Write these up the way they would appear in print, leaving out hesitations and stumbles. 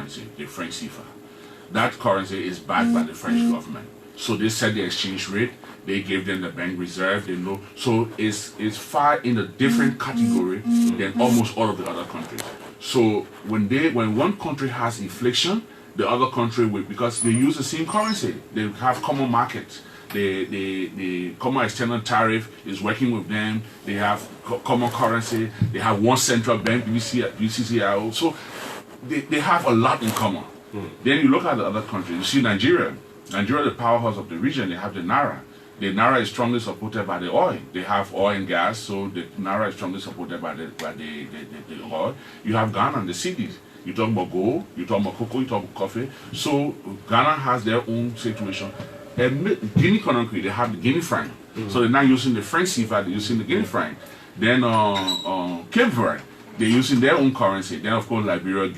currency, the French CFA. That currency is backed by the French government. So they set the exchange rate, they gave them the bank reserve, they know. So it's far in a different category than almost all of the other countries. So when one country has inflation, the other country will, because they use the same currency, they have common markets. The common external tariff is working with them. They have common currency. They have one central bank, UCCIO. So they have a lot in common. Then you look at the other countries. You see Nigeria. Nigeria, the powerhouse of the region. They have the Naira. The Naira is strongly supported by the oil. They have oil and gas, so the Naira is strongly supported by the oil. You have Ghana and the cities. You talk about gold, you talk about cocoa, you talk about coffee. So Ghana has their own situation. Guinea Conakry, they have the Guinea franc. So they're not using the French CFA, they're using the Guinea franc. Then Cape Verde, they're using their own currency. Then of course Liberia,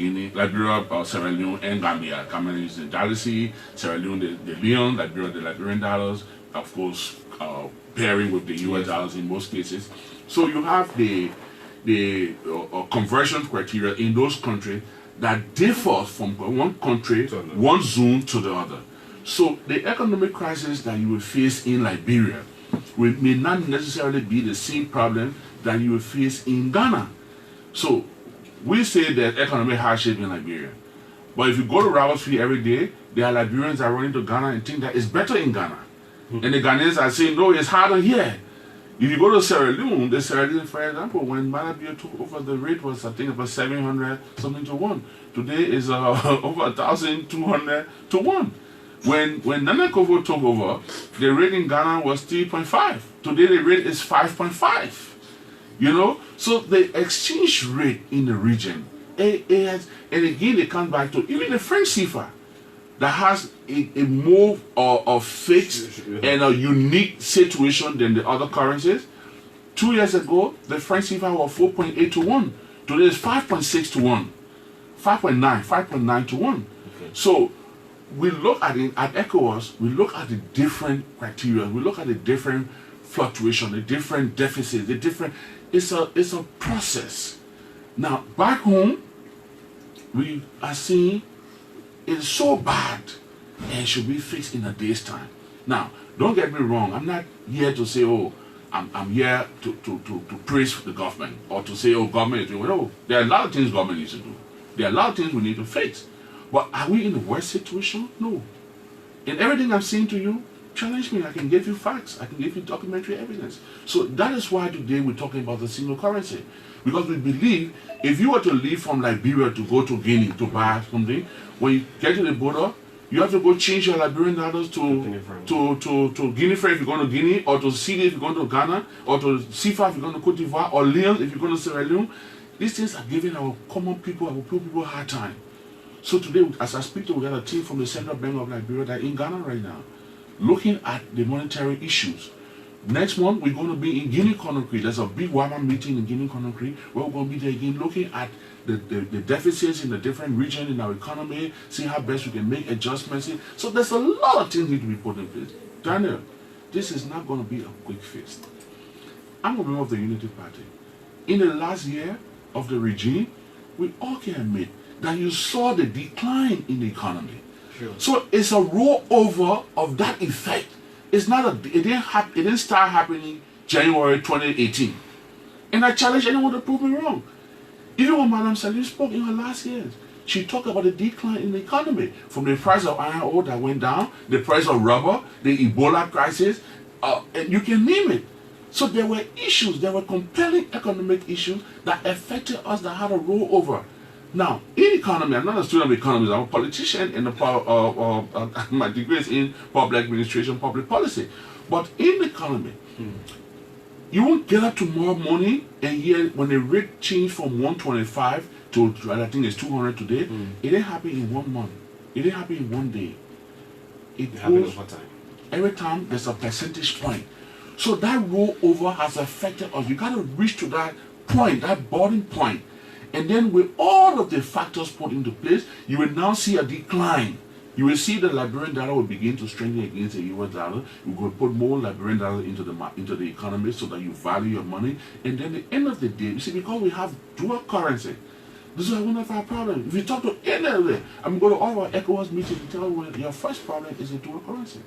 Sierra Leone, and Gambia. Gambia uses the Dalasi, Sierra Leone the Leon, Liberia the Liberian dollars. Of course, pairing with the US dollars in most cases. So you have the conversion criteria in those countries that differ from one country, one zone to the other. So the economic crisis that you will face in Liberia may not necessarily be the same problem that you will face in Ghana. So we say that economic hardship in Liberia. But if you go to Roberts Field every day, there are Liberians that are running to Ghana and think that it's better in Ghana. And the Ghanaians are saying, no, it's harder here. If you go to Sierra Leone, for example, when Malabia took over, the rate was, I think, about 700 something to 1. Today is over 1,200 to 1. When Nana Akufo took over, the rate in Ghana was 3.5. Today the rate is 5.5. You know, so the exchange rate in the region, and again it comes back to even the French CFA that has a more of fixed and a unique situation than the other currencies. 2 years ago, the French CFA was 4.8 to 1. Today it's 5.6 to 1. 5.9 to 1. Okay. So we look at it at ECOWAS, we look at the different criteria, we look at the different fluctuation, the different deficits, it's a process. Now back home, we are seeing it's so bad and should be fixed in a day's time. Now, don't get me wrong, I'm not here to say, oh, I'm here to praise the government or to say, oh, government is doing well. No, there are a lot of things government needs to do. There are a lot of things we need to fix. But are we in the worst situation? No. In everything I'm saying to you, challenge me. I can give you facts. I can give you documentary evidence. So that is why today we're talking about the single currency. Because we believe if you were to leave from Liberia to go to Guinea to buy something, when you get to the border, you have to go change your Liberian dollars to Guinea franc if you're going to Guinea, or to CD if you're going to Ghana, or to CFA if you're going to Cote d'Ivoire, or Leon if you're going to Sierra Leone. These things are giving our common people, our poor people, a hard time. So today, as I speak to you, we got a team from the Central Bank of Liberia that are in Ghana right now, looking at the monetary issues. Next month, we're going to be in Guinea Conakry. There's a big WAMA meeting in Guinea Conakry where we're going to be there again looking at the deficits in the different regions in our economy, see how best we can make adjustments. So there's a lot of things need to be put in place. Daniel, this is not going to be a quick fix. I'm a member of the Unity Party. In the last year of the regime, we all can admit that you saw the decline in the economy. Sure. So it's a rollover of that effect. It's not it didn't start happening January 2018. And I challenge anyone to prove me wrong. Even when Madam Salim spoke in her last years, she talked about the decline in the economy, from the price of iron ore that went down, the price of rubber, the Ebola crisis, and you can name it. So there were issues, there were compelling economic issues that affected us, that had a rollover. Now, in economy, I'm not a student of economics, I'm a politician, and my degree is in public administration, public policy. But in the economy, you won't get up tomorrow morning and hear when the rate changed from 125 to I think it's 200 today. It didn't happen in 1 month. It didn't happen in 1 day. It happens over time. Every time there's a percentage point. So that rollover has affected us. You got to reach to that point, that boiling point. And then with all of the factors put into place, you will now see a decline. You will see the Liberian dollar will begin to strengthen against the US dollar. You will put more Liberian dollar into the economy so that you value your money. And then at the end of the day, you see, because we have dual currency, This is one of our problems. If you talk to any of them, I'm going to all our ECOWAS meetings and tell you your first problem is the dual currency.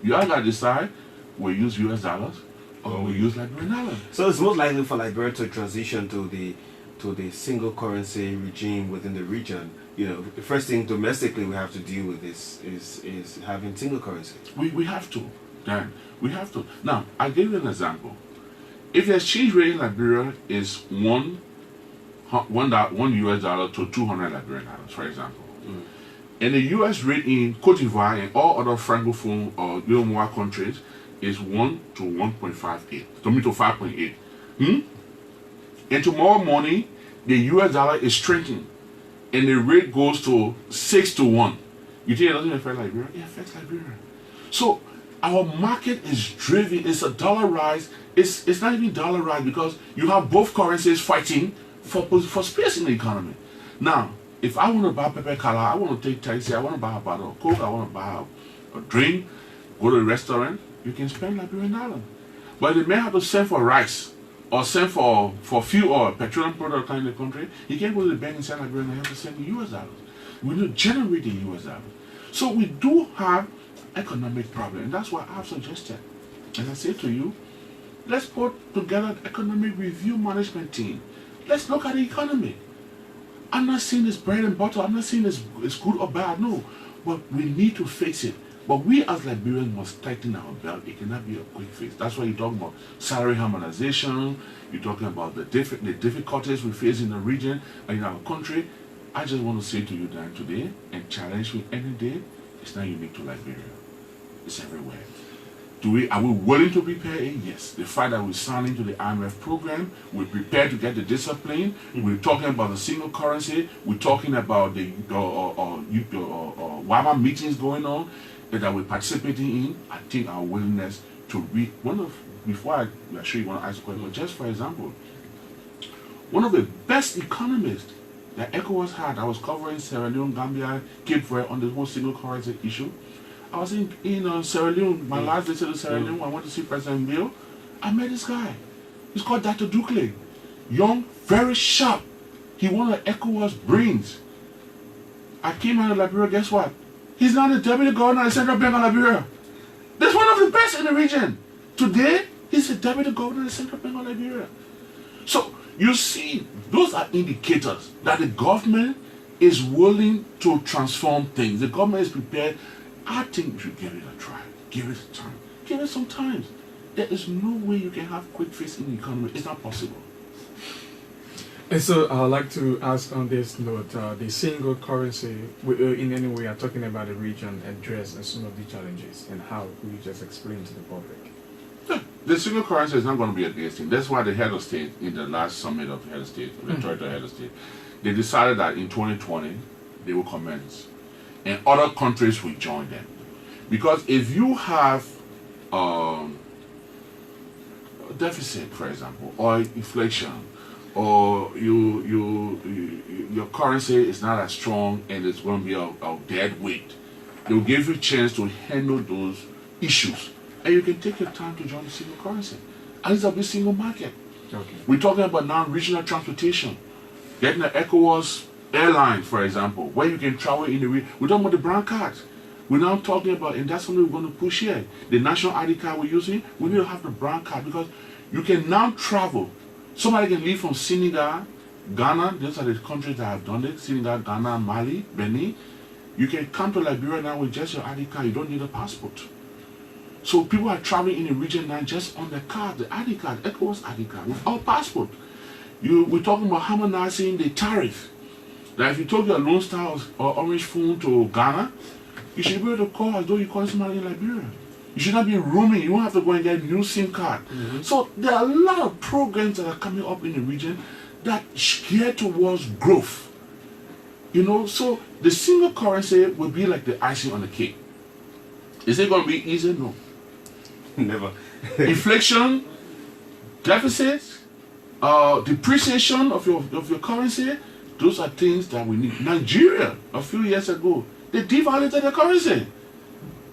You all got to decide we use US dollars or we use Liberian dollars. So it's most likely for Liberia to transition to the single currency regime within the region. You know, the first thing domestically we have to deal with is having single currency. We have to, Dan. We have to. Now, I'll give you an example. If the exchange rate in Liberia is one US dollar to 200 Liberian dollars, for example, and the US rate in Cote d'Ivoire and all other francophone or UOMOA countries is 1 to 1.58, to 5.8. And tomorrow morning, the US dollar is shrinking, and the rate goes to 6 to 1. You think it doesn't affect Liberia? It affects Liberia. So our market is driven. It's a dollarized. It's not even dollarized because you have both currencies fighting for space in the economy. Now, if I want to buy pepper color, I want to take taxi, I want to buy a bottle of Coke, I want to buy a drink, go to a restaurant, you can spend Liberian dollar. But they may have to send for rice or send for fuel or petroleum product in the country. You can't go to the bank and send Liberian, you have to send the US dollars. We need to generate the US dollars. So we do have economic problem, and that's why I've suggested, as I say to you, let's put together an economic review management team. Let's look at the economy. I'm not saying it's bread and butter. I'm not saying it's good or bad. No. But we need to fix it. But we as Liberians must tighten our belt. It cannot be a quick fix. That's why you're talking about salary harmonization. You're talking about the difficulties we face in the region and in our country. I just want to say to you, Dan, today, and challenge you any day, it's not unique to Liberia. It's everywhere. Are we willing to prepare? Yes. The fact that we signed into the IMF program, we're prepared to get the discipline. We're talking about the single currency. We're talking about the WAMA meetings going on that we're participating in. I think our willingness to read before I show you one ice question, but just for example, one of the best economists that ECOWAS had, I was covering Sierra Leone, Gambia, Cape Verde on the whole single currency issue. I was in Sierra Leone, my last visit to Sierra Leone, I went to see President Bill. I met this guy. He's called Dr. Dukle. Young, very sharp. He one of ECOWAS brains. I came out of Liberia, guess what? He's now the deputy governor of the Central Bank of Liberia. That's one of the best in the region. Today, he's the deputy governor of the Central Bank of Liberia. So, you see, those are indicators that the government is willing to transform things. The government is prepared. I think we should give it a try. Give it time. Give it some time. There is no way you can have quick fix in the economy. It's not possible. And so I would like to ask on this note, the single currency, in any way, are talking about the region address and some of the challenges and how we just explain to the public. Yeah. The single currency is not going to be a great thing. That's why the head of state, in the last summit of the head of state, the territorial head of state, they decided that in 2020, they will commence. And other countries will join them. Because if you have a deficit, for example, or inflation, or your currency is not as strong and it's going to be a dead weight, they will give you a chance to handle those issues. And you can take your time to join the single currency. And it's a big single market. Okay. We're talking about now regional transportation. Getting an ECOWAS airline, for example, where you can travel in the region. We're talking about the brown cards. We're now talking about, and that's something we're going to push here. The national ID card we're using, we need to have the brown card because you can now travel. Somebody can leave from Senegal, Ghana, those are the countries that have done it, Senegal, Ghana, Mali, Benin. You can come to Liberia now with just your ID card, you don't need a passport. So people are traveling in the region now just on the card, the ID card, ECOWAS ID card, without passport. We're talking about harmonizing the tariff. That if you took your Lone Star or Orange phone to Ghana, you should be able to call as though you call somebody in Liberia. You should not be roaming. You don't have to go and get a new SIM card. So there are a lot of programs that are coming up in the region that gear towards growth. You know, so the single currency will be like the icing on the cake. Is it going to be easy? No. Never. Inflation, deficits, depreciation of your currency, those are things that we need. Nigeria, a few years ago, they devaluated the currency.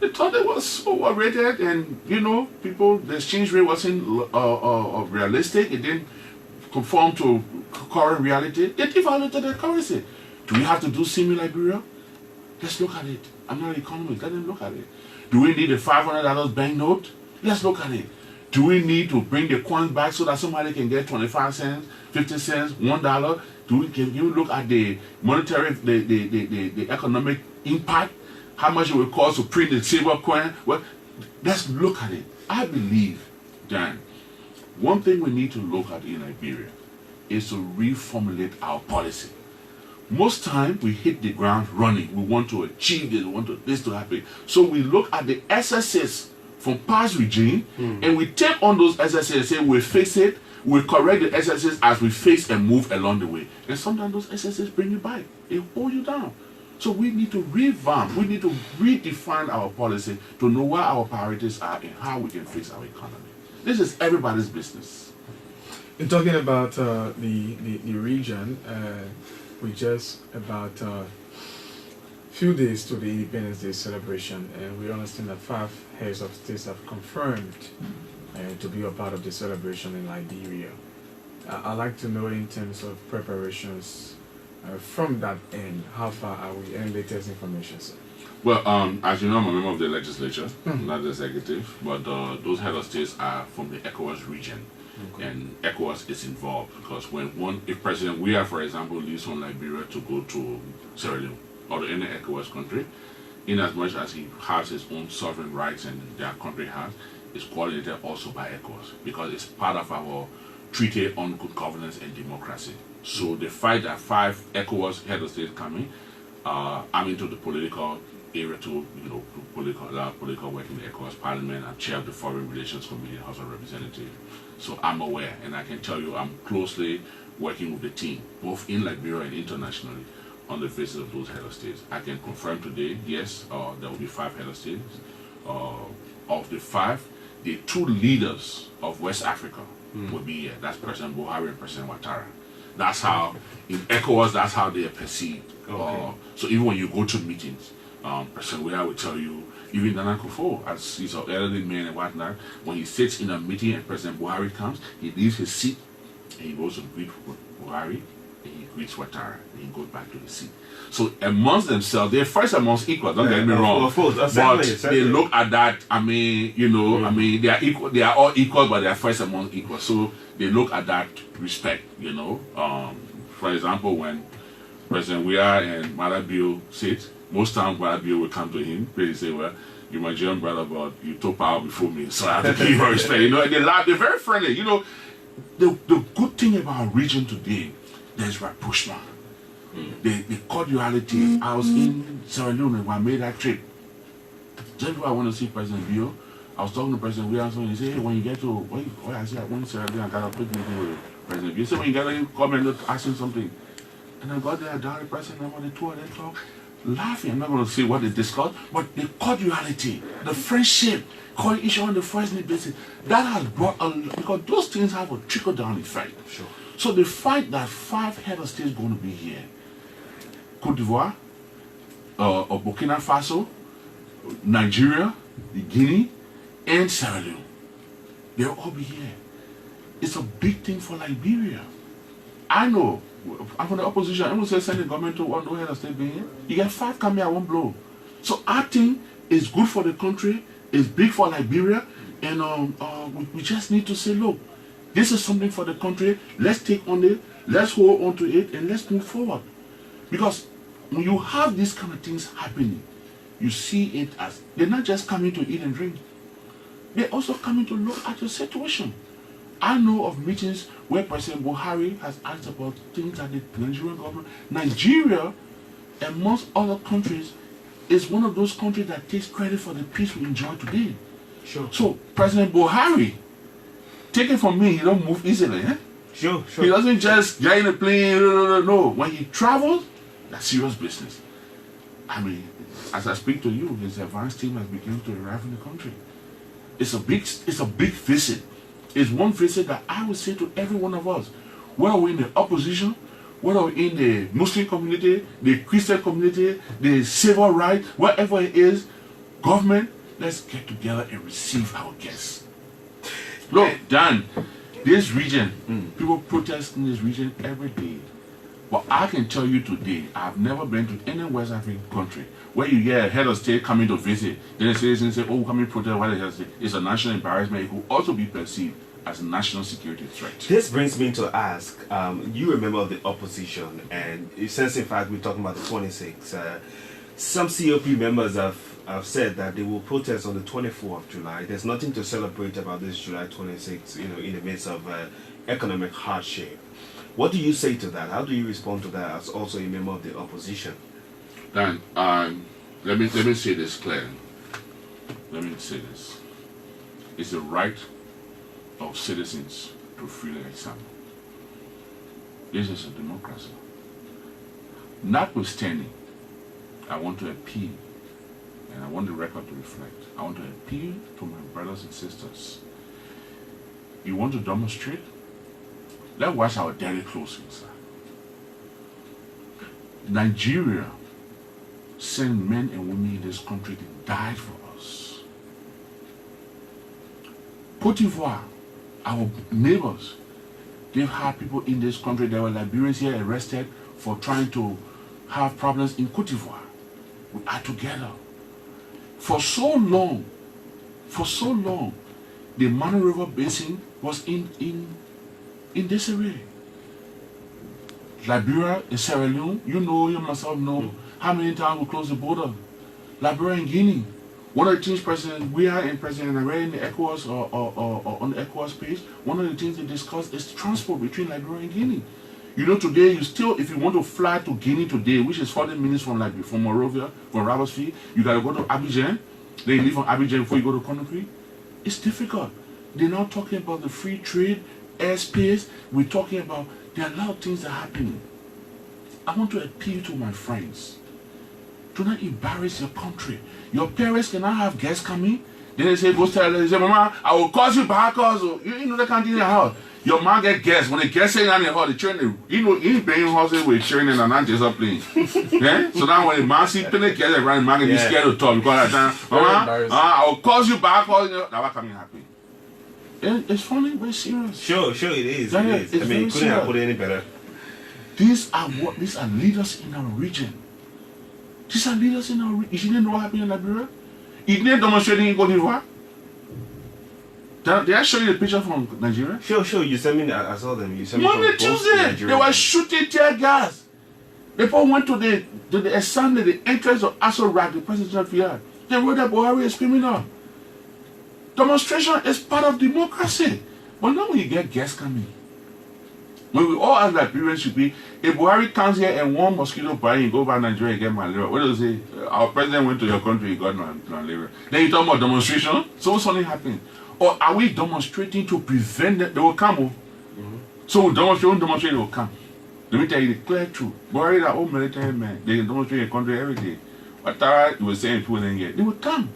They thought it was overrated, and you know, the exchange rate wasn't realistic. It didn't conform to current reality, they devaluated their currency. Do we have to do semi-Liberia? Let's look at it. I'm not an economist. Let them look at it. Do we need a $500 banknote? Let's look at it. Do we need to bring the coins back so that somebody can get 25 cents, 50 cents, $1? Can you look at the monetary, the economic impact? How much it will cost to print the silver coin? Well, let's look at it. I believe, Dan, one thing we need to look at in Liberia is to reformulate our policy. Most time we hit the ground running. We want to achieve this, we want this to happen. So we look at the excesses from past regime and we take on those excesses and say we'll fix it, we'll correct the excesses as we face and move along the way. And sometimes those excesses bring you back. They hold you down. So we need to revamp, we need to redefine our policy to know where our priorities are and how we can fix our economy. This is everybody's business. In talking about the region, we just about few days to the Independence Day celebration, and we understand that 5 heads of states have confirmed to be a part of the celebration in Liberia. I'd like to know in terms of preparations from that end, how far are we? Any latest information, sir? Well, as you know, I'm a member of the legislature, not the executive, but those head of states are from the ECOWAS region. Okay. And ECOWAS is involved because if President Weah, for example, leaves from Liberia to go to Sierra Leone or to any ECOWAS country, in as much as he has his own sovereign rights and their country has, is coordinated also by ECOWAS because it's part of our Treaty on Good Governance and Democracy. So the fact that 5 ECOWAS head of states coming, I'm into the political area too, political work in the ECOWAS Parliament. I'm chair of the Foreign Relations Committee in the House of Representatives. So I'm aware, and I can tell you I'm closely working with the team, both in Liberia and internationally, on the basis of those head of states. I can confirm today, yes, there will be 5 head of states. Of the 5, the 2 leaders of West Africa will be here. That's President Buhari and President Ouattara. That's how, in ECOWAS, that's how they are perceived. Okay. So even when you go to meetings, President Weah will tell you, even Nana Akufo, as he's an elderly man and whatnot, when he sits in a meeting and President Buhari comes, he leaves his seat and he goes to greet Buhari and he greets Ouattara and he goes back to his seat. So amongst themselves, they're first amongst equals, don't get me wrong. Of course, but they look at that, I mean, they are equal, they are all equal, but they are first amongst equals. So they look at that respect, For example, when President Weah and Mother Bill sit, most times Mother Bill will come to him, they say, well, you're my German brother, but you took power before me, so I have to give you respect. And they laugh, they're very friendly. The good thing about our region today, there's rapprochement. The cordiality. I was in Sierra Leone when I made that trip. Just before I want to see President Bill, I was talking to President Williamson and he said, hey, when you get to, I said, I went to Sierra Leone, I got a quick meeting with President Bill. He said, when you get there, come and ask him something. And I got there, I down the president, I'm on the tour, they talk, laughing. I'm not going to say what they discussed, but the cordiality, the friendship, calling each other on the first name basis, that has brought a lot, because those things have a trickle-down effect. Sure. So the fact that 5 head of states going to be here, Cote d'Ivoire, or Burkina Faso, Nigeria, Guinea, and Sierra Leone, they'll all be here. It's a big thing for Liberia. I know, I'm from the opposition, I won't say send the government to one head of state being here. You get 5 coming at one blow. So I think it's good for the country, it's big for Liberia, and we just need to say, look, this is something for the country, let's take on it, let's hold on to it, and let's move forward. Because when you have these kind of things happening, you see it as, they're not just coming to eat and drink, they're also coming to look at your situation. I know of meetings where President Buhari has asked about things that the Nigerian government, Nigeria, amongst other countries, is one of those countries that takes credit for the peace we enjoy today. Sure. So President Buhari, take it from me, he don't move easily. Sure. He doesn't just get in a plane, no. When he travels, that's serious business. I mean, as I speak to you, his advanced team has begun to arrive in the country. It's a big visit. It's one visit that I would say to every one of us, whether we're in the opposition, whether we're in the Muslim community, the Christian community, the civil rights, wherever it is, government, let's get together and receive our guests. Look, Dan, This region, people protest in this region every day. But I can tell you today, I've never been to any West African country where you hear a head of state coming to visit. Then the citizens say, oh, coming to protest, why the head of state? It's a national embarrassment. It could also be perceived as a national security threat. This brings me to ask, you remember the opposition, and since in fact we're talking about the 26th, some COP members have said that they will protest on the 24th of July. There's nothing to celebrate about this July 26th, in the midst of economic hardship. What do you say to that? How do you respond to that as also a member of the opposition? Dan, let me say this clearly. Let me say this. It's the right of citizens to freely examine. This is a democracy. Notwithstanding, I want to appeal, and I want the record to reflect. I want to appeal to my brothers and sisters. You want to demonstrate? Let's watch our dirty clothes inside. Nigeria sent men and women in this country that died for us. Cote d'Ivoire, our neighbors, they've had people in this country. There were Liberians here arrested for trying to have problems in Cote d'Ivoire. We are together. For so long, the Mano River Basin was in this area. Liberia and Sierra Leone, you myself know how many times we closed the border. Liberia and Guinea. One of the things we are in President Array in the ECOWAS or on the ECOWAS page, one of the things they discussed is transport between Liberia and Guinea. Today if you want to fly to Guinea today, which is 40 minutes from Monrovia, from Robertsfield, you gotta go to Abidjan, then you leave from Abidjan before you go to Conakry. It's difficult. They're not talking about the free trade, airspace. We're talking about, there are a lot of things that are happening. I want to appeal to my friends. Do not embarrass your country. Your parents cannot have guests coming. Then they say, go tell them, they say, Mama, I will cause you back also. They can't do in the house. Your mom get guests. When the guests say in the house, the children, you paying houses with children and not just playing. Yeah? So now when the man see plenty guests around, the man can be scared to talk because that time, Mama, I will cause you back also. That will come in happy. It's funny, but it's serious. Sure, it is. Yeah, it is. I mean, couldn't have put it any better. These are leaders in our region. These are leaders in our region. You didn't know what happened in Liberia? You didn't demonstrate in Cote d'Ivoire? Did I show you the picture from Nigeria? Sure. You sent me. I saw them. You sent me. Monday, Tuesday, they were shooting tear gas. People went to the assembly, the entrance of Aso Rock, the presidential field. They wrote that Buhari is criminal. Demonstration is part of democracy. But now when you get guests coming, when we all as Liberians should be, if Buhari comes here and one mosquito bite, you go back to Nigeria and get malaria. What do you say? Our president went to your country, he got malaria. Then you talk about demonstration? So what's something happening? Or are we demonstrating to prevent them? They will come. So we demonstrate, they will come. Let me tell you the clear truth. Buhari, that old military man, they demonstrate in the country every day. What you were saying people didn't get, they will come.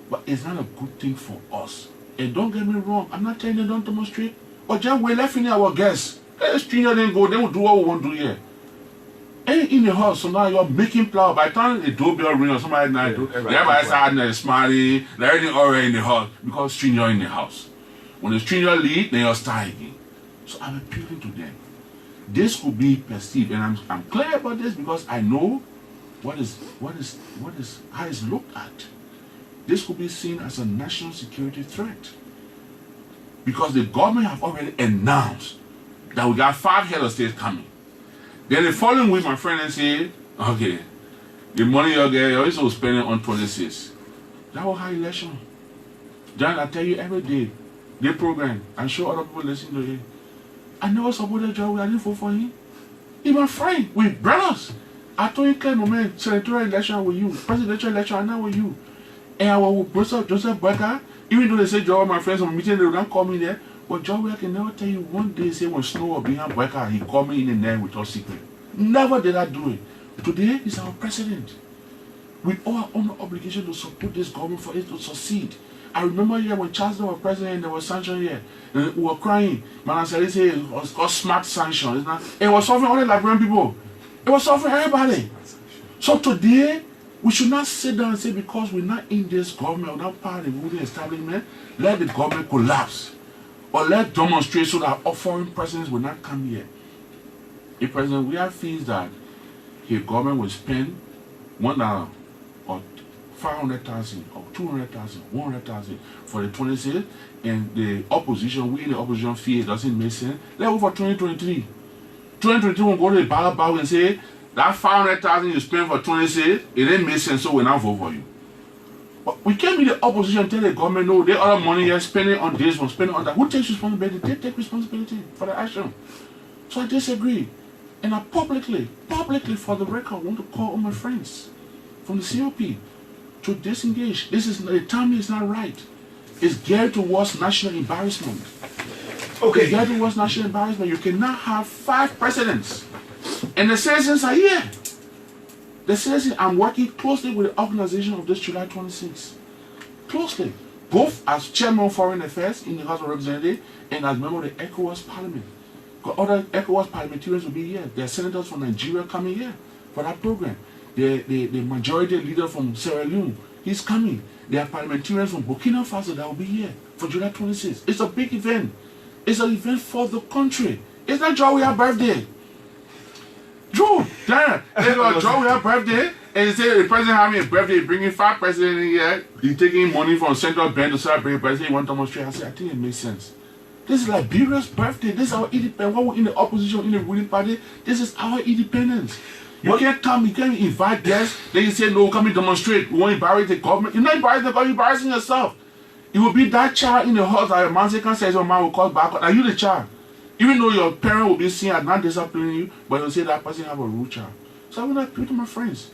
But it's not a good thing for us. And don't get me wrong, I'm not telling you don't demonstrate. But just we're left in our guests. Let stranger then go, they will do what we want to do here. And in the house, so now you're making flour. By the time the doorbell ring or somebody night, everybody's out there smiling, everything already in the house because stranger in the house. When the stranger leave, then you're start again. So I'm appealing to them. This could be perceived, and I'm clear about this because I know how it's looked at. This could be seen as a national security threat. Because the government have already announced that we got 5 head of states coming. Then the following week, my friend say, okay, the money you get, you're also spending on 26. That was high election. John, I tell you every day, the program, I'm sure other people listen to it. I never supported John, I didn't vote for him. He's my friend, we brothers. I told you, clear moment, senatorial election with you, presidential election, I'm not with you. And I was with Joseph Becker, even though they say Joe, my friends, on meeting, they don't call me there. But Joe, I can never tell you one day, say when Snowe was behind Becker, he called me in the night with all secret. Never did I do it. Today is our president. We all are under obligation to support this government for it to succeed. I remember here when Charles was president, there was sanction here. And we were crying. Man, said it was called smart sanction. It was suffering all the Liberian people. It was suffering everybody. So today, we should not sit down and say because we're not in this government, we're not part of the ruling establishment, let the government collapse. Or let's demonstrate so that foreign presidents will not come here. A president, we have fees that his government will spend $1 or 500,000 or 200,000, 100,000 for the 26, and the opposition, we in the opposition feel it doesn't make sense. Let's go for 2023. 2023 will go to the ballot box and say that 500,000 you spend for 26, it didn't make sense, so we'll not vote for you. But we can't be the opposition and tell the government, no, they other money here, spending on this one, spending on that. Who takes responsibility? They take responsibility for the action. So I disagree. And I publicly for the record, want to call on my friends from the COP to disengage. The timing is not right. It's geared towards national embarrassment. Okay. It's geared towards national embarrassment. You cannot have 5 presidents. And the citizens are here. The citizens, I'm working closely with the organization of this July 26th. Closely. Both as chairman of foreign affairs in the House of Representatives and as member of the ECOWAS Parliament. Other ECOWAS parliamentarians will be here. There are senators from Nigeria coming here for that program. The majority leader from Sierra Leone, he's coming. There are parliamentarians from Burkina Faso that will be here for July 26th. It's a big event. It's an event for the country. It's not Joe, we have birthday. Joe, Dana, it's Joe, we have birthday. And you say the president having a birthday, bringing 5 presidents in here, he's taking money from central bank to celebrate the president, he want to demonstrate. I say, I think it makes sense. This is Liberia's birthday. This is our independence. While we're in the opposition, in the ruling party, this is our independence. You can't come, you can't invite guests, then you say, no, come and demonstrate. We won't embarrass the government. You're not embarrassing the government, you're embarrassing yourself. It will be that child in the house that your man says your man will call back. Are you the child? Even though your parent will be seen as not disciplining you, but you'll say that person have a rude child. So I will not pray to my friends.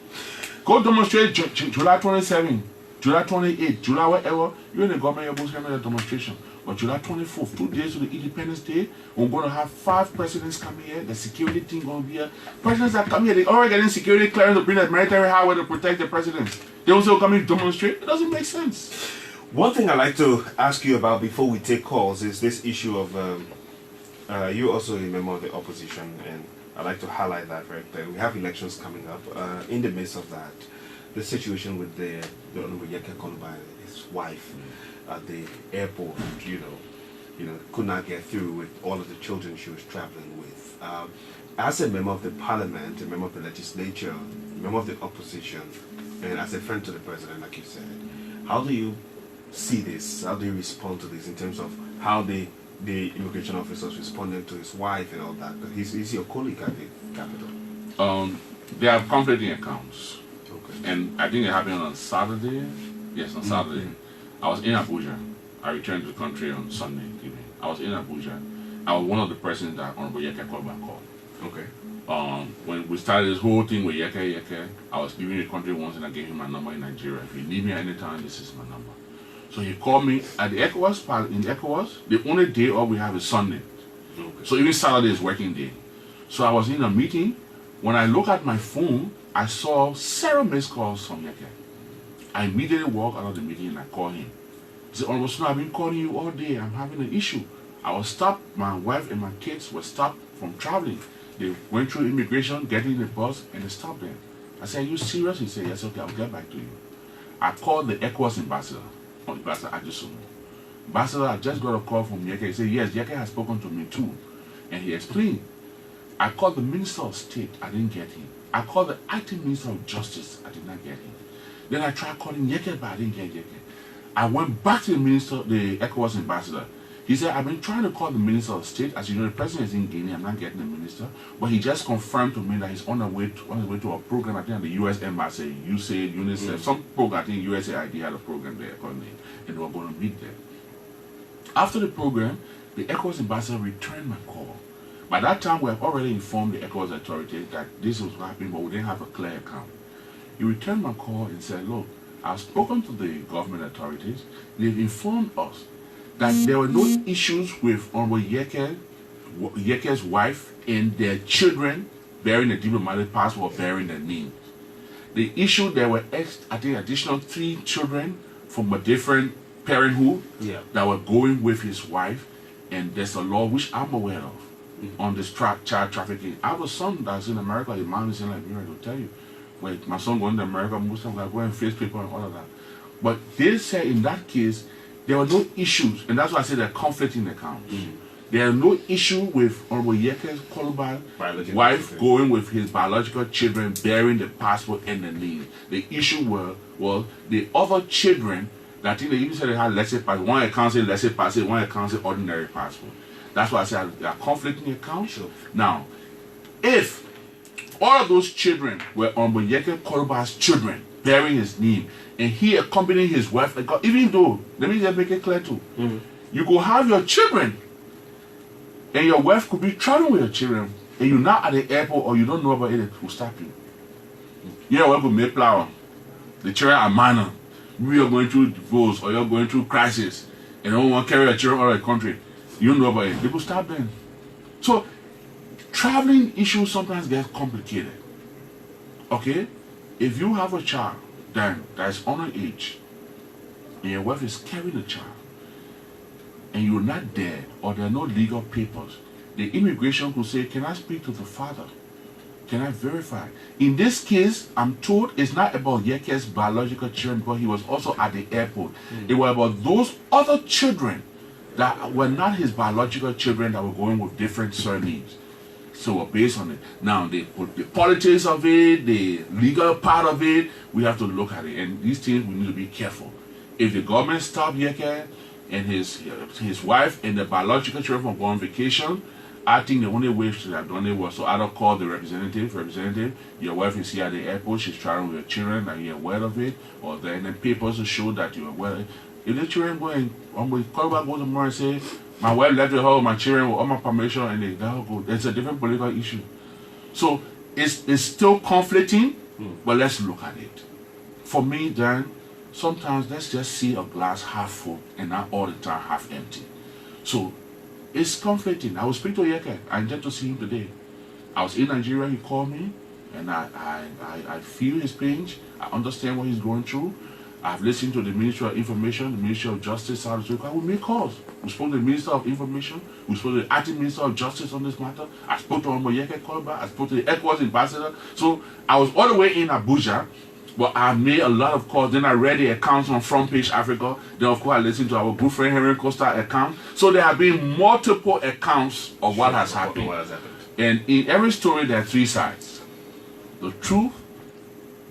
Go demonstrate July 27, July 28, July whatever. You're in the government, you're going to have a demonstration. But July 24th, 2 days to the Independence Day, we're going to have 5 presidents coming here. The security team going to be here. Presidents that come here, they already getting security clearance to bring the military highway to protect the presidents. They also come and demonstrate. It doesn't make sense. One thing I'd like to ask you about before we take calls is this issue of you also a member of the opposition, and I'd like to highlight that very clearly. We have elections coming up. In the midst of that, the situation with the Honorable Yeke Koluba and his wife at the airport, you know, could not get through with all of the children she was traveling with. As a member of the parliament, a member of the legislature, a member of the opposition, and as a friend to the president, like you said, how do you see this? How do you respond to this in terms of how the immigration officers responded to his wife and all that? Because he's your colleague at the capital. They have conflicting accounts. Okay. And I think it happened on Saturday. Yes, on Saturday. I was in Abuja. I returned to the country on Sunday evening. I was in Abuja. I was one of the persons that Honorable Yeke Koluba called. Okay. When we started this whole thing with Yeke, I was leaving the country once and I gave him my number in Nigeria. If you need me anytime, this is my number. So he called me at the ECOWAS part. In ECOWAS, the only day off we have is Sunday. Okay. So even Saturday is working day. So I was in a meeting. When I look at my phone, I saw several missed calls from Yeke. I immediately walked out of the meeting and I called him. He said, Honorable Snowe, I've been calling you all day. I'm having an issue. I was stopped. My wife and my kids were stopped from traveling. They went through immigration, getting in the bus, and they stopped them. I said, are you serious? He said, yes, okay, I'll get back to you. I called the ECOWAS ambassador, Ambassador Adjusumo. Ambassador, I just got a call from Yeke. He said, yes, Yeke has spoken to me too. And he explained. I called the Minister of State. I didn't get him. I called the Acting Minister of Justice. I did not get him. Then I tried calling Yeke, but I didn't get Yeke. I went back to the ECOWAS ambassador. He said, I've been trying to call the Minister of State. As you know, the president is in Guinea. I'm not getting the minister. But he just confirmed to me that he's on his way to a program, I think at the U.S. Embassy, USAID, UNICEF, some program, I think USAID had a program there, and they were going to meet there. After the program, the ECOWAS ambassador returned my call. By that time, we have already informed the ECOWAS authorities that this was happening, but we didn't have a clear account. He returned my call and said, look, I've spoken to the government authorities. They've informed us that there were no issues with Honorable Yeke's wife and their children bearing the diplomatic passport, bearing their names. The issue, there were, I think, additional 3 children from a different parenthood that were going with his wife, and there's a law which I'm aware of on this child trafficking. I have a son that's in America, his mom is in Liberia, to tell you. When my son going to America, most times I go and face people and all of that. But they say in that case, there were no issues, and that's why I say they're conflicting accounts. There are no issue with Honorable Yeke Koluba's wife going with his biological children bearing the passport and the name. The issue was the other children that I think they even said they had laissez-passer. One account said laissez-passer, one account said ordinary passport. That's why I said they are conflicting accounts. Now, if all of those children were Honorable Yeke Koluba's children bearing his name, and he accompanying his wife, even though, let me just make it clear too, you go have your children, and your wife could be traveling with your children, and you're not at the airport or you don't know about it, it will stop you. Your wife will make flower. The children are minor. We are going through divorce or you're going through crisis, and don't want to carry your children out of the country. You don't know about it. They will stop them. So, traveling issues sometimes get complicated. Okay? If you have a child then that is underage, and your wife is carrying the child, and you're not there, or there are no legal papers, the immigration could say, can I speak to the father? Can I verify? In this case, I'm told it's not about Yeke's biological children, but he was also at the airport. It was about those other children that were not his biological children that were going with different surnames. So based on it, now the politics of it, the legal part of it, we have to look at it. And these things we need to be careful. If the government stopped Yeke and his wife and the biological children from going on vacation, I think the only way she should have done it was to either call the representative, your wife is here at the airport, she's traveling with your children, and you're aware of it, or then the papers to show that you're aware. If the children go and call back, go tomorrow and say, my wife left with her, my children with all my permission, and they go. It's a different political issue. So it's still conflicting, but let's look at it. For me, then, sometimes let's just see a glass half full and not all the time half empty. So it's conflicting. I will speak to Yeke. I intend to see him today. I was in Nigeria, he called me, and I feel his pain. I understand what he's going through. I've listened to the Ministry of Information, the Ministry of Justice, South Africa. We make calls. We spoke to the Minister of Information. We spoke to the Acting Minister of Justice on this matter. I spoke to Honorable Yeke Koluba. I spoke to the ECOWAS ambassador. So I was all the way in Abuja, but I made a lot of calls. Then I read the accounts on Front Page Africa. Then, of course, I listened to our good friend Henry Costa account. So there have been multiple accounts of what has happened. And in every story, there are three sides. The truth,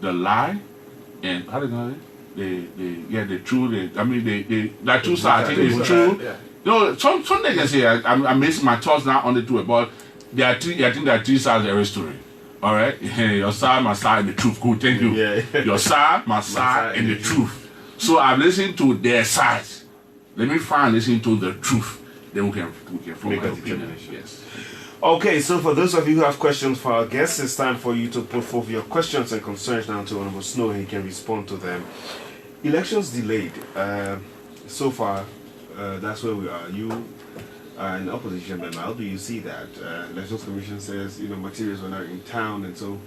the lie, and how do you know it? The truth. That two sides. I think it's true. Yeah. You know, some they can say I'm missing my thoughts now on the two, but there are three. I think there are three sides of every story. All right, your side, my side, and the truth. Good, thank you. Yeah. Your side, my side, and the truth. So I've listened to their sides. Let me finally listen to the truth. Then we can form make my a opinion. determination. Yes. Okay, so for those of you who have questions for our guests, it's time for you to put forth your questions and concerns now to Honorable Snowe, and he can respond to them. Elections delayed. So far, that's where we are. You are an opposition member. How do you see that? Elections Commission says materials are not in town, and so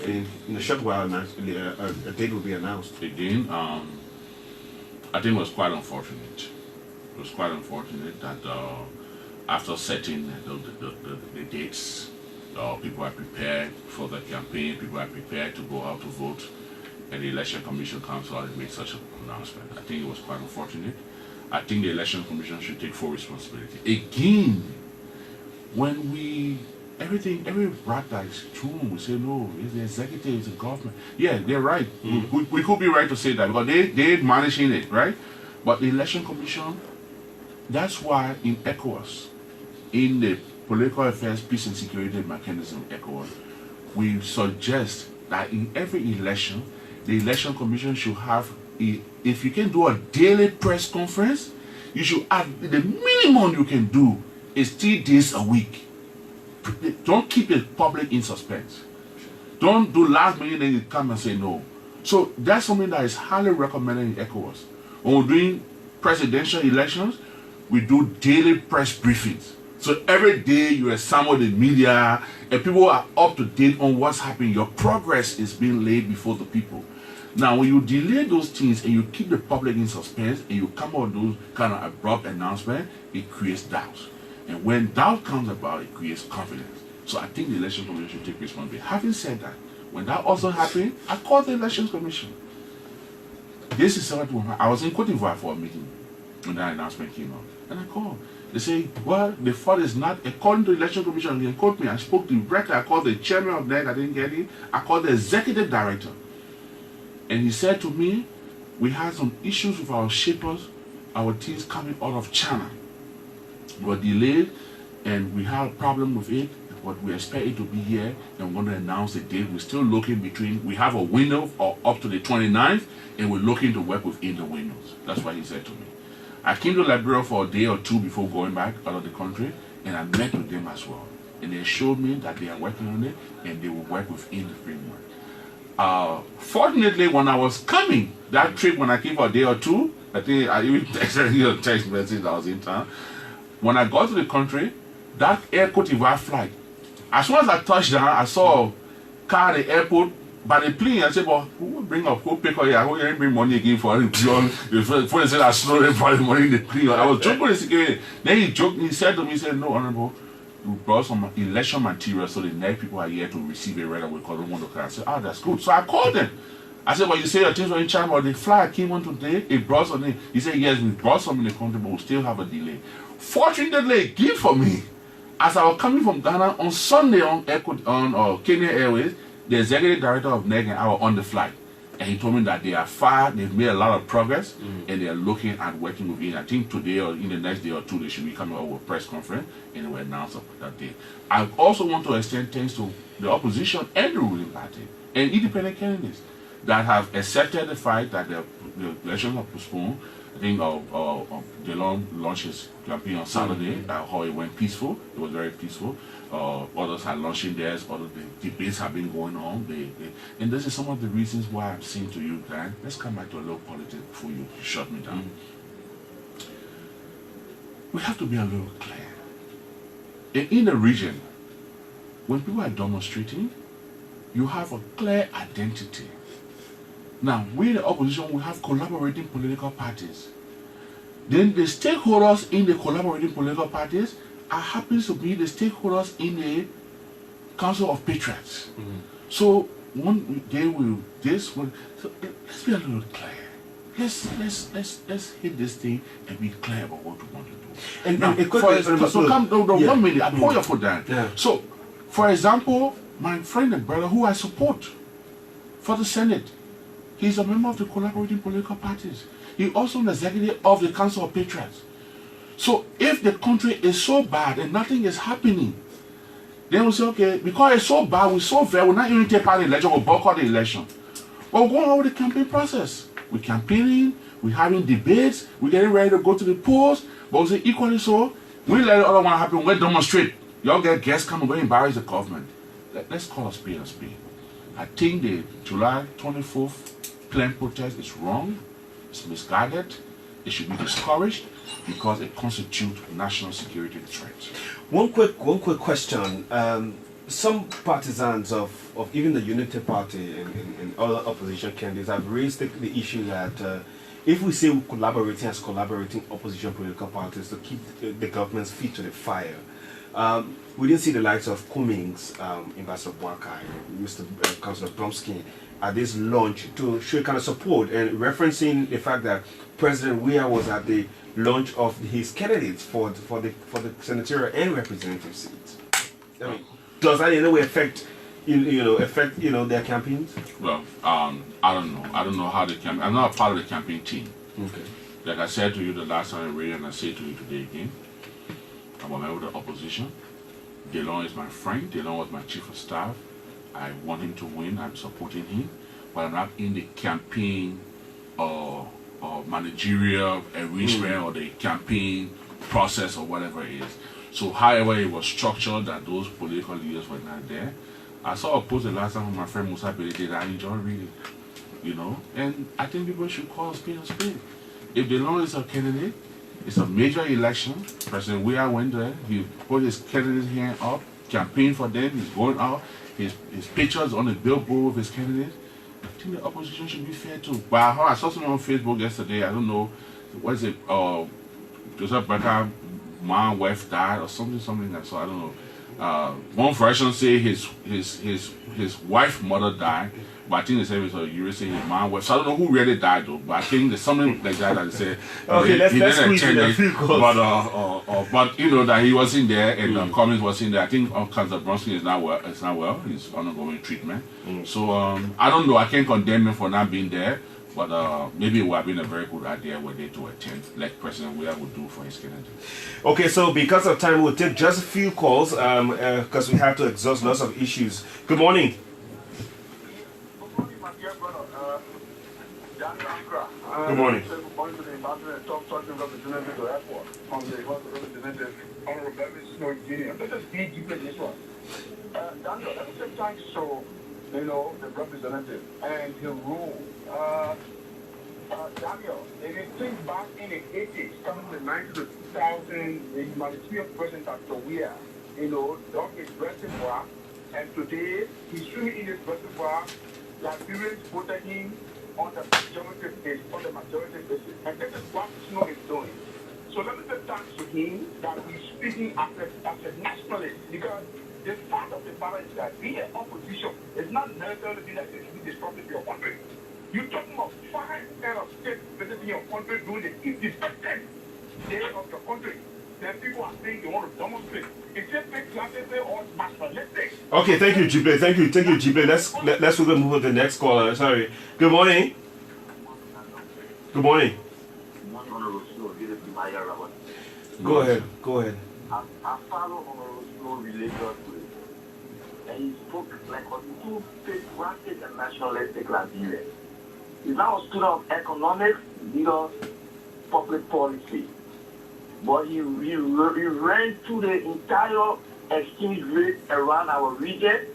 in a short while, a date will be announced. Again, I think it was quite unfortunate. It was quite unfortunate that after setting the dates, people are prepared for the campaign, people are prepared to go out to vote, and the Election Commission comes out and makes such an announcement. I think it was quite unfortunate. I think the Election Commission should take full responsibility. Again, when every rat that is true, we say no, it's the executive, it's the government. Yeah, they're right. We could be right to say that because they're managing it, right? But the Election Commission, that's why in ECOWAS, in the Political Affairs, Peace and Security Mechanism, ECOWAS, we suggest that in every election, the Election Commission should have, if you can do a daily press conference, you should have, the minimum you can do is 3 days a week. Don't keep the public in suspense. Don't do last minute then you come and say no. So that's something that is highly recommended in ECOWAS. When we're doing presidential elections, we do daily press briefings. So every day you assemble the media and people are up to date on what's happening. Your progress is being laid before the people. Now, when you delay those things and you keep the public in suspense and you come out with those kind of abrupt announcements, it creates doubt. And when doubt comes about, it creates confidence. So I think the Election Commission should take responsibility. Having said that, when that also happened, I called the Elections Commission. This is what I was in Cote d'Ivoire for a meeting. when that announcement came out. And I called. They say, well, the fault is not, according to the Election Commission, they quote me, I spoke directly, I called the chairman of NEC, I didn't get it. I called the executive director. And he said to me, we had some issues with our shippers, our teams coming out of China. We were delayed, and we had a problem with it, but we expect it to be here, and we're going to announce the date. We're still looking between, we have a window up to the 29th, and we're looking to work within the windows. That's what he said to me. I came to Liberia for a day or two before going back out of the country, and I met with them as well. And they showed me that they are working on it, and they will work within the framework. Fortunately, when I was coming, that trip when I came for a day or two, I think I even texted you a text message that I was in town. When I got to the country, that Air Cote d'Ivoire flight, as soon as I touched down, I saw a car at the airport. By the plane, I said, well, who will bring up, who pick up here? Who didn't bring money again for him? Before they said I Snowe for the money in the plane. I was joking with the security. Then he joked, he said to me, he said, no, Honorable, we brought some election material so the next people are here to receive a right away because they want to come. I said, oh, that's good. So I called them. I said, well, you say your things were in China, but the flight came on today, it brought something. He said, yes, we brought some in the country, but we still have a delay. Fortunately, gift for me. As I was coming from Ghana on Sunday on Kenya Airways, the executive director of NEC and I were on the flight. And he told me that they are far, they've made a lot of progress, and they are looking at working with it. I think today or in the next day or two, they should be coming up with a press conference, and they will announce that day. I also want to extend thanks to the opposition and the ruling party and independent candidates that have accepted the fact that the elections are postponed. I think Delon launched his campaign on Saturday, how it went peaceful. It was very peaceful. Others are launching theirs, other debates have been going on. And this is some of the reasons why I'm saying to you, Dan, let's come back to a little politics before you shut me down. We have to be a little clear. In the region, when people are demonstrating, you have a clear identity. Now, we in the opposition, we have collaborating political parties. Then the stakeholders in the collaborating political parties happens to be the stakeholders in the Council of Patriots. So one day let's be a little clear. Let's hit this thing and be clear about what we want to do. And now, one minute, I pour your foot down. Yeah. So, for example, my friend and brother who I support for the Senate, he's a member of the collaborating political parties. He's also an executive of the Council of Patriots. So if the country is so bad and nothing is happening, then we say, okay, because it's so bad, we're so fair, we're not even take part in the election, we'll boycott the election. But we're going over the campaign process. We're campaigning, we're having debates, we're getting ready to go to the polls, but we say equally so, we let the other one happen, we'll demonstrate. Y'all get guests coming, we'll embarrass the government. Let's call a spade a spade. I think the July 24th planned protest is wrong, it's misguided, it should be discouraged because it constitutes national security threat. One quick question. Some partisans of even the Unity Party and other opposition candidates have raised the issue that if we say we're collaborating as collaborating opposition political parties to keep the government's feet to the fire, we didn't see the likes of Cummings, Ambassador Boakai, Mr. Councillor Bromsky at this launch to show kind of support and referencing the fact that President Weah was at the launch of his candidates for the senatorial and representative seats. I mean, does that in any way affect their campaigns? Well, I don't know. I don't know how they campaign. I'm not a part of the campaign team. Okay. Like I said to you the last time I read, and I say to you today again, I'm a member of the opposition. Delon is my friend. Delon was my chief of staff. I want him to win. I'm supporting him, but I'm not in the campaign or managerial arrangement or the campaign process or whatever it is. So however it was structured that those political leaders were not there. I saw a post the last time from my friend Musa Belete that I enjoyed reading, and I think people should call a spade a spade. If Delon is a candidate, it's a major election. President Weah went there, he put his candidate hand up, campaigned for them, he's going out, his pictures on the billboard of his candidate. I think the opposition should be fair too. But I saw something on Facebook yesterday, I don't know, what is it, Joseph Becker, my wife died or something like so, I don't know. One version say his wife mother died, But I think they said it was a Eurasian man. So I don't know who really died though. But I think there's something like that they said. Okay, let's squeeze in a few calls. But you know that he wasn't there and Cummings wasn't there. I think all kinds of Bronson is not well. He's undergoing treatment. So I don't know. I can't condemn him for not being there. But maybe it would have been a very good idea were they to attend, like President Weah would do for his Kennedy. Okay, so because of time, we'll take just a few calls because we have to exhaust lots of issues. Good morning. Good morning, my dear brother. Good morning. Good morning to the ambassador and top sergeant representative to the airport. On the representative, Honorable Edwin Snowe Jr. Let us be deep in this one. Daniel, let me say thanks to, the representative and the rule. Daniel, if you think back in the 80s, coming to the 90s to 2000, the humanitarian president after Weah, dug his reservoir, and today he's swimming in his reservoir. Liberians voted him on the majority basis, and this is what Snowe is doing. So let me say thanks to him that he's speaking as a nationalist, because the fact of the matter is that being an opposition is not necessarily being that it will disrupt your country. You're talking about 5 kind of states visiting your country during the independent day of your country. Then people are saying they want to demonstrate. It's just big classes or nationalistic. Okay, thank you, Gible. Thank you, Gible. Let's move on to the next caller. Sorry. Good morning. Good morning. Go ahead. I follow Honorable Snowe religiously, and he spoke like a two-faced and nationalistic Liberian. He's now a student of economics, public policy. But he ran through the entire exchange rate around our region,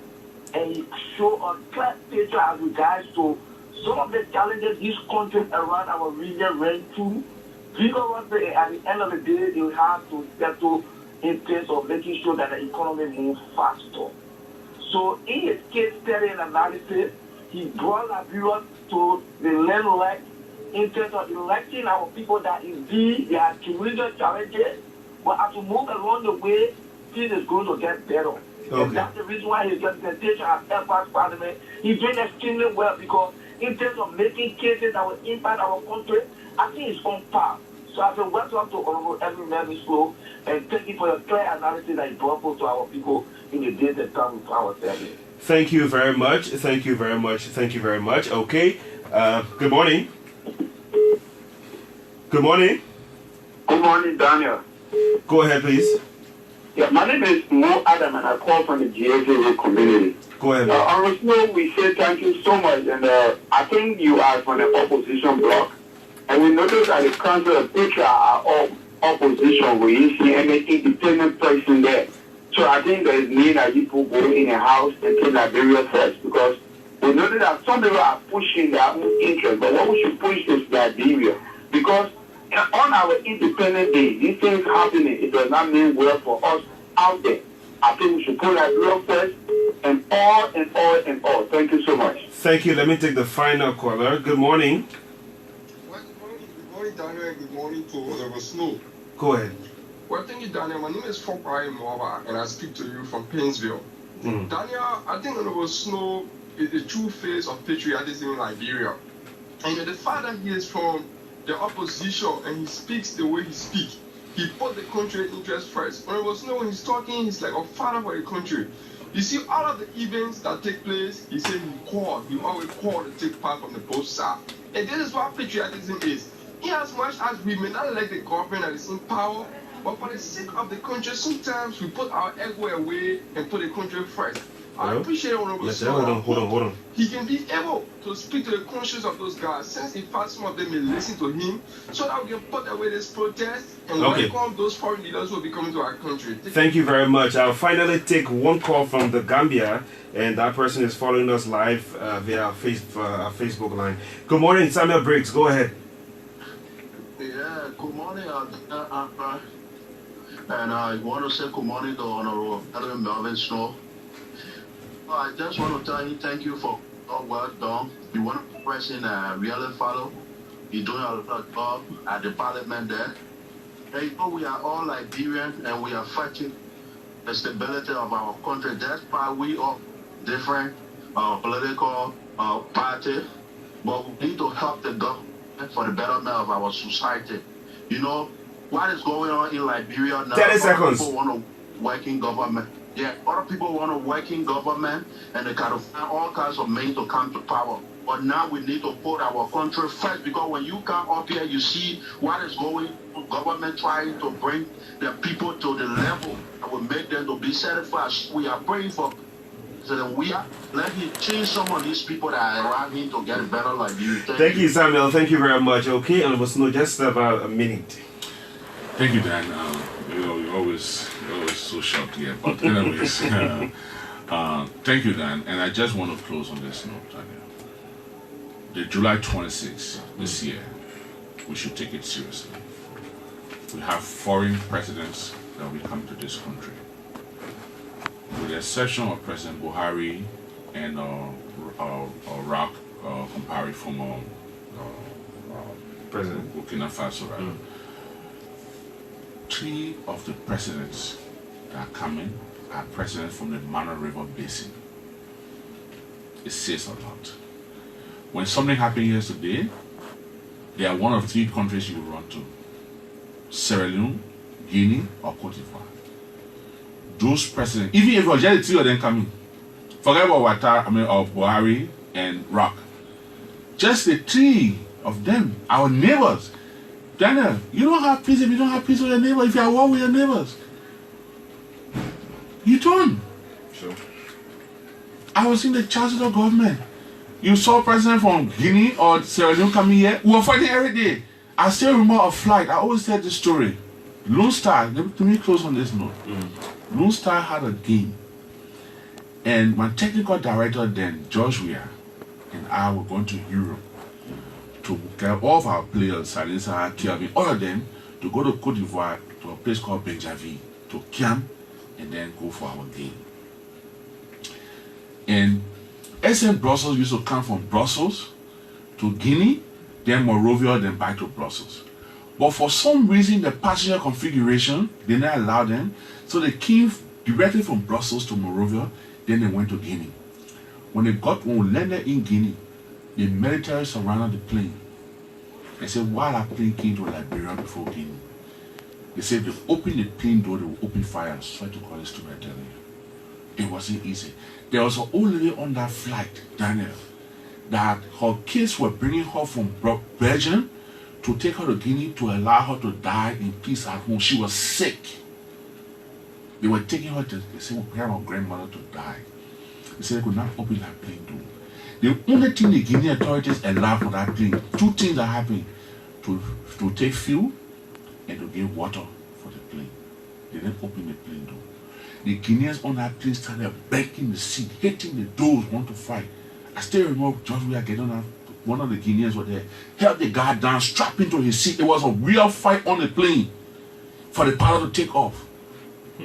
and he showed a clear picture as regards to some of the challenges this country around our region ran through. Because at the end of the day, they have to settle in terms of making sure that the economy moves faster. So in his case study and analysis, he brought Liberia to the limelight in terms of electing our people that indeed there are tremendous challenges, but as we move along the way, things is going to get better. Okay. And that's the reason why his representation at EFA's parliament, he's doing extremely well, because in terms of making cases that will impact our country, I think it's on par. So I say welcome to Honorable Edwin Snowe, and thank you for your clear analysis that you brought to our people in the days that come with our family. Thank you very much. Okay. Good morning. Good morning. Good morning, Daniel. Go ahead, please. Yeah, my name is Mo Adam, and I call from the GSA community. Go ahead. Honorable Snowe, we say thank you so much, and I think you are from the opposition bloc, and we notice that the Council of Patriot are all opposition. We see any independent person there. So I think there is need that people go in a house and take Liberia first, because we notice that some people are pushing their own interest, but what we should push is Liberia, because on our independent day, these things happening, it does not mean well for us out there. I think we should put Liberia first, and all. Thank you so much. Thank you. Let me take the final caller. Good morning. Good morning, Daniel, and good morning to Honorable Snowe. Go ahead. Well, thank you, Daniel. My name is Fokwai Mwaba, and I speak to you from Painesville. Daniel, I think Honorable Snowe is the true face of patriotism in Liberia. And the fact that he is from the opposition and he speaks the way he speaks, he put the country interest first. Honorable Snowe, when he's talking, he's like a father for the country. You see, all of the events that take place, he said he always called to take part from the both sides. And this is what patriotism is. In as much as we may not like the government that is in power, but for the sake of the country, sometimes we put our ego away and put the country first. I appreciate Honorable Snowe. Hold on. He can be able to speak to the conscience of those guys, since in fact some of them may listen to him, so that we can put away this protest and welcome those foreign leaders who will be coming to our country. Thank you very much. I'll finally take one call from the Gambia, and that person is following us live via our Facebook line. Good morning, Samuel Briggs. Go ahead. Yeah, good morning, and I want to say good morning to Honorable Edwin Snowe. I just want to tell you thank you for all work done. You want to person really follow. You're doing a lot of job at the parliament there. And we are all Liberians, and we are fighting the stability of our country. That's why we are different political party, but we need to help the government for the betterment of our society. You know, what is going on in Liberia now? 30 seconds. People want to work in government. Yeah, other people want to work in government, and they kind of find all kinds of means to come to power. But now we need to put our country first, because when you come up here, you see what is going on. Government trying to bring the people to the level that will make them to be satisfied. We are praying for President Weah. Let him change some of these people that are around him to get better like you. Thank you, Samuel. Thank you very much. Okay, and it was just about a minute. Thank you, Dan. You're always so sharp here. But anyways, thank you, Dan. And I just want to close on this note, Daniel. The July 26th this year, we should take it seriously. We have foreign presidents that will come to this country. With the exception of President Buhari and Rock Compari from President Burkina Faso, right? 3 of the presidents that are coming are presidents from the Mana River Basin. It says a lot. When something happened here today, they are one of 3 countries you will run to: Sierra Leone, Guinea, or Cote d'Ivoire. Those presidents, even if it was just the 3 of them coming, forget about Buhari and Rock. Just the 3 of them, our neighbors. Daniel, you don't have peace if you don't have peace with your neighbor. If you are at war with your neighbors, you don't. Sure. I was in the chancellor government. You saw president from Guinea or Sierra Leone coming here. We were fighting every day. I still remember a flight. I always tell this story. Lone Star, let me close on this note. Lone Star had a game. And my technical director then, George Weah, and I were going to Europe to get all of our players, Salisa, Kelvin, all of them, to go to Cote d'Ivoire to a place called Benjavi, to camp and then go for our game. And SM Brussels used to come from Brussels to Guinea, then Monrovia, then back to Brussels. But for some reason, the passenger configuration did not allow them, so they came directly from Brussels to Monrovia, then they went to Guinea. When we landed in Guinea, the military surrounded the plane. They said, why our plane came to Liberia before Guinea? They said, they opened the plane door, they will open fire. I swear to God, it's true, I tell you. It wasn't easy. There was an old lady on that flight, Daniel, that her kids were bringing her from Belgium to take her to Guinea to allow her to die in peace at home. She was sick. They were taking her to, they said, we prepare our grandmother to die. They said they could not open that plane door. The only thing the Guinean authorities allowed for that plane, 2 things that happened: to take fuel and to get water for the plane. They didn't open the plane door. The Guineans on that plane started banging the seat, hitting the doors, want to fight. I still remember George Weah getting on. One of the Guineans were there, held the guy down, strapped into his seat. It was a real fight on the plane for the pilot to take off.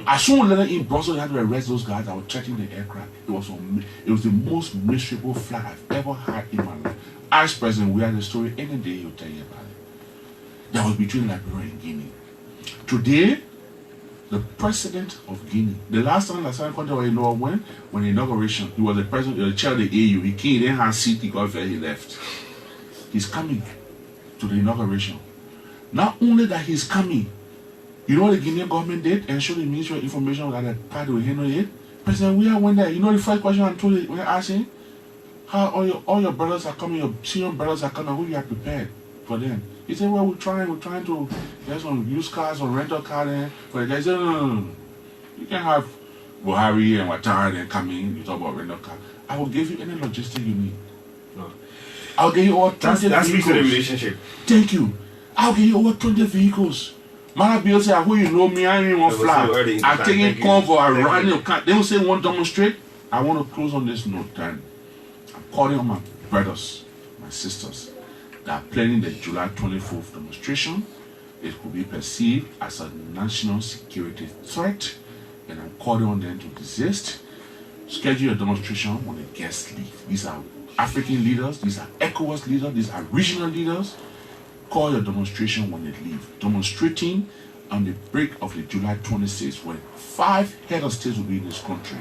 As soon as we landed in Brussels, they had to arrest those guys that were threatening the aircraft. It was the most miserable flight I've ever had in my life. As President, we had the story any day he'll tell you about it. That was between Liberia and Guinea. Today, the president of Guinea, the last time the Southern country when the inauguration, he was the president, the chair of the AU. He came, he didn't have seat, he got there, he left. He's coming to the inauguration. Not only that he's coming, you know what the Guinean government did? Ensure the Ministry of Information that the party will handle it. President Weah went there. You know the first question I told you when I asked him, how all your brothers are coming, your senior brothers are coming, who you have prepared for them? He said, well, we're trying to get some used cars or rental car there. But they said, no. You can't have Buhari and Ouattara then coming, you talk about rental car. I will give you any logistic you need. No. I'll give you over 20 That speaks vehicles. to the relationship. Thank you. I'll give you over 20 vehicles. Man, Bill say, who you know me, I ain't one fly. I'm taking convoy, I'm riding. They don't say one demonstrate. I want to close on this note, and I'm calling on my brothers, my sisters, that are planning the July 24th demonstration. It could be perceived as a national security threat, and I'm calling on them to desist. Schedule your demonstration when the guests leave. These are African leaders, these are ECOWAS leaders, these are regional leaders. Call your demonstration when they leave. Demonstrating on the break of the July 26th, when 5 head of states will be in this country.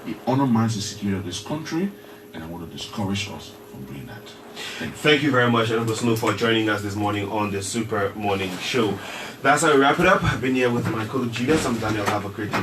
It undermines the security of this country, and I want to discourage us from doing that. Thank you very much, Edwin Snowe, for joining us this morning on the Super Morning Show. That's how we wrap it up. I've been here with my colleague Julius. I'm Daniel. Have a great day.